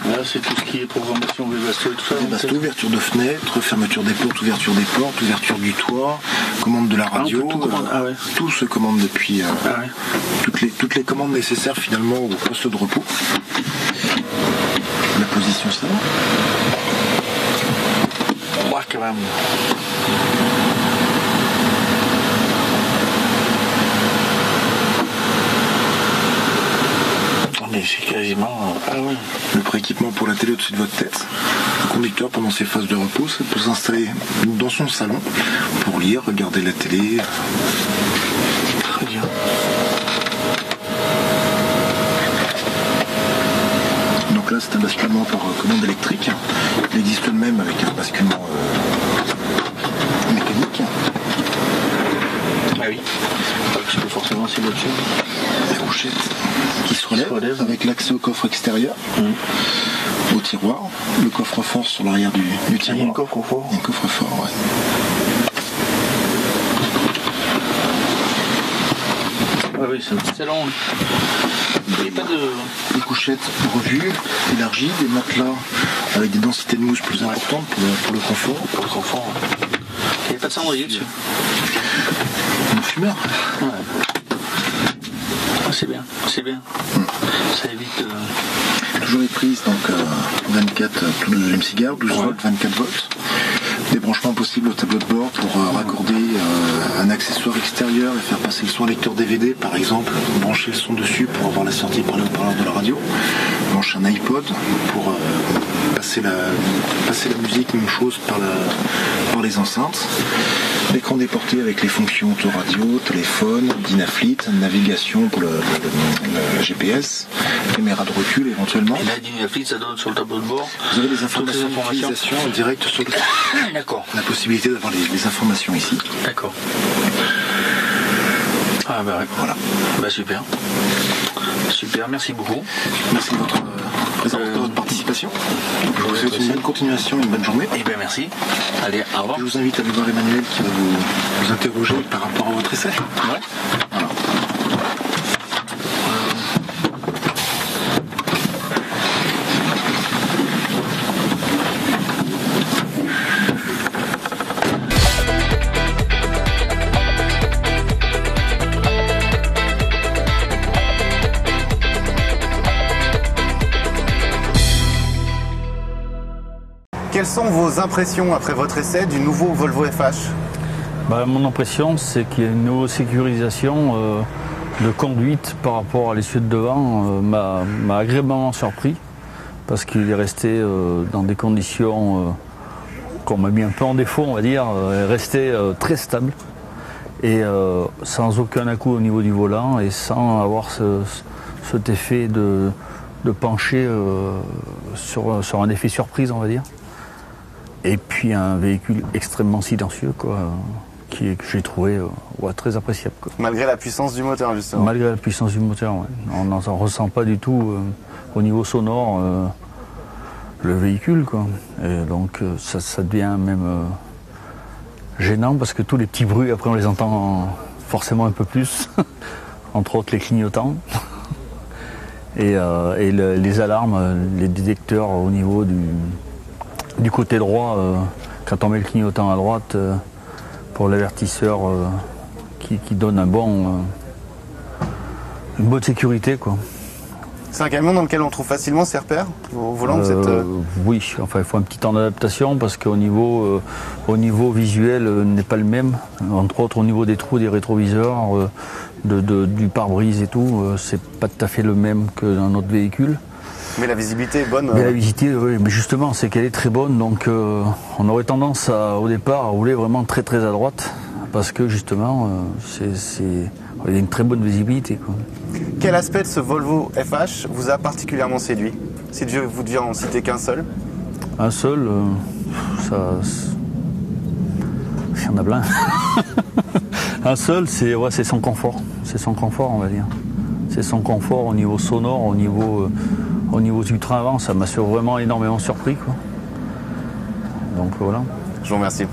Là, c'est tout ce qui est programmation Webasto et tout ça. Webasto, ouverture de fenêtre, fermeture des portes, ouverture des portes, ouverture du toit, commande de la radio. Tout se commande depuis toutes les commandes nécessaires finalement au poste de repos. La position, ça va. Ouais, quand même. Mais c'est quasiment... Ah oui. Le prééquipement pour la télé au-dessus de votre tête. Le conducteur, pendant ses phases de repos, peut s'installer dans son salon pour lire, regarder la télé. Très bien. Donc là, c'est un basculement par commande électrique. Il existe le même avec un basculement mécanique. Ah oui, parce que forcément c'est là-dessus. Des couchettes qui se relèvent avec l'accès au coffre extérieur, au tiroir, le coffre-fort sur l'arrière du tiroir. Il y a un coffre-fort. Un coffre-fort, ouais. Ah oui, c'est un petit salon. Il n'y a pas de... Des couchettes revues, élargies, des matelas avec des densités de mousse plus importantes pour le confort. Pour le confort. Il n'y a pas de cendrier dessus. Un fumeur. Ouais. Ah, c'est bien, c'est bien. Ça évite... Toujours les prises, donc 24 tout deuxième cigare, 12 volts, 24 volts. Des branchements possibles au tableau de bord pour raccorder un accessoire extérieur et faire passer le son lecteur DVD par exemple, brancher le son dessus pour avoir la sortie par le haut-parleur de la radio, brancher un iPod pour passer la musique, même chose par les enceintes. L'écran déporté avec les fonctions autoradio, téléphone, Dynafleet, navigation pour le GPS, caméra de recul éventuellement. Et là, Dynafleet, ça donne sur le tableau de bord. Vous avez des informations d'utilisation en direct sur le... D'accord. La possibilité d'avoir les informations ici. D'accord. Ah bah voilà. Bah super. Super, merci beaucoup. Merci de votre présence, de votre participation. Je vous souhaite une bonne continuation et une bonne journée. Eh bien merci. Allez, au revoir. Je vous invite à aller voir Emmanuel qui va vous interroger par rapport à votre essai. Ouais. Voilà. Quelles sont vos impressions après votre essai du nouveau Volvo FH ? Mon impression, c'est qu'il y a une nouvelle sécurisation de conduite par rapport à l'essieu de devant m'a agréablement surpris parce qu'il est resté dans des conditions qu'on m'a mis un peu en défaut, on va dire, resté très stable et sans aucun à-coup au niveau du volant et sans avoir cet effet de pencher sur un effet surprise, on va dire. Et puis un véhicule extrêmement silencieux, quoi, que j'ai trouvé très appréciable, quoi. Malgré la puissance du moteur, justement. Malgré la puissance du moteur, ouais. On n'en ressent pas du tout au niveau sonore le véhicule, quoi. Et donc ça devient même gênant parce que tous les petits bruits, après on les entend forcément un peu plus, entre autres les clignotants. Et les alarmes, les détecteurs au niveau du côté droit, quand on met le clignotant à droite, pour l'avertisseur qui donne une bonne sécurité, quoi. C'est un camion dans lequel on trouve facilement ses repères au volant Oui, enfin il faut un petit temps d'adaptation parce qu'au niveau visuel n'est pas le même. Entre autres au niveau des trous des rétroviseurs, du pare-brise et tout, c'est pas tout à fait le même que dans notre véhicule. Mais la visibilité est bonne. Mais la visibilité, oui, mais justement, c'est qu'elle est très bonne, donc on aurait tendance au départ à rouler vraiment très très à droite, parce que justement, il y a une très bonne visibilité, quoi. Quel aspect de ce Volvo FH vous a particulièrement séduit ? Si vous deviez en citer qu'un seul ? Un seul, il y en a plein. Un seul, c'est son confort. C'est son confort, on va dire. C'est son confort au niveau sonore, au niveau du train avant, ça m'a vraiment énormément surpris, quoi. Donc voilà. Je vous remercie.